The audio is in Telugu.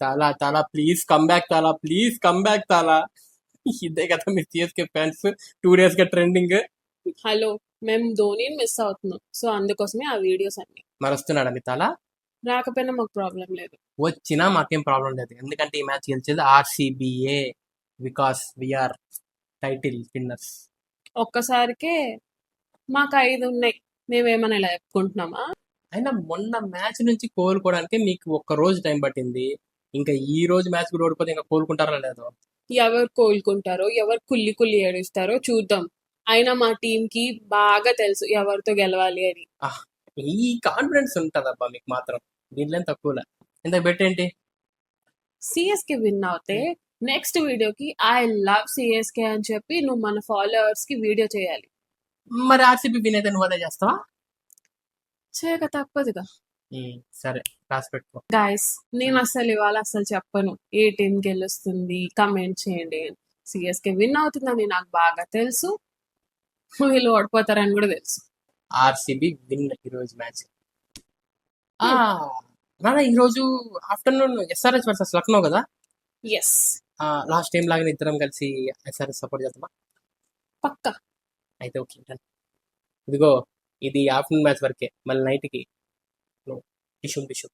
తాలా తాలా ప్లీజ్ కమ్ బ్యాక్, తాలా ప్లీజ్ కమ్ బ్యాక్, తాలా. ఇదే కదా మీ సిఎస్కే ఫ్యాన్స్ 2 days గా ట్రెండింగ్. హలో, మేము ధోనిని మిస్ అవుతున్నాం, సో అందుకోసమే ఆ వీడియోస్ అన్ని. మరి వస్తున్నాడా మీ తాలా? రాకపోయినా మాకు ప్రాబ్లం లేదు. వచ్చినా మాకేం ప్రాబ్లం లేదు, ఎందుకంటే ఈ మ్యాచ్ గెలిచేది ఆర్సీబీఏ, బికాస్ వీఆర్ టైటిల్ విన్నర్స్. ఒక్కసారికే మాకు 5 ఉన్నాయి, మేమేమైనా ఇలా చెప్పుకుంటున్నామా? అయినా మొన్న మ్యాచ్ నుంచి కోలుకోవడానికి మీకు ఒక్క రోజు టైం పట్టింది. ఇంకా ఈ రోజు మ్యాచ్ కూడా ఓడిపోతే ఇంకా కోలుకుంటారా లేదో. ఎవరు కోలుకుంటారో, ఎవరు కుల్లి కుల్లి ఏడుస్తారో చూద్దాం. అయినా మా టీంకి బాగా తెలుసు ఎవరితో గెలవాలి అని. ఆహ్, ఈ కాన్ఫిడెన్స్ ఉంటదబ్బా మీకు మాత్రం, దీంట్లో ఏం తక్కువలే. ఇంత పెట్టేంటి? సిఎస్కే విన్ అవుతే నెక్స్ట్ వీడియోకి ఐ లవ్ సిఎస్కే అని చెప్పి నువ్వు మన ఫాలోవర్స్ కి వీడియో చేయాలి. మరి ఆర్సీబీ విన్ అయితే నువ్వు అదే చేస్తావా? చేయక తప్పదుగా. సరే, రాసి పెట్టుకో. గాయస్, నేను అసలు ఇవాళ అసలు చెప్పను ఏ టీం గెలుస్తుంది, కమెంట్ చేయండి. సిఎస్కే విన్ అవుతుందని నాకు బాగా తెలుసు, వీళ్ళు ఓడిపోతారని కూడా తెలుసు. ఆర్సీబీ విన్ ఈరోజు మ్యాచ్. నాన్న ఈరోజు ఆఫ్టర్నూన్ ఎస్ఆర్ఎస్ వర్సెస్ లక్నో కదా. ఎస్, లాస్ట్ టైం లాగా ఇద్దరం కలిసి ఎస్ఆర్ఎస్ సపోర్ట్ చేద్దామా? పక్కా. అయితే ఓకే done. ఇదిగో, ఇది ఆఫ్టర్నూన్ మ్యాచ్ వరకే, మళ్ళీ నైట్కి టిష్యూ టిష్యూ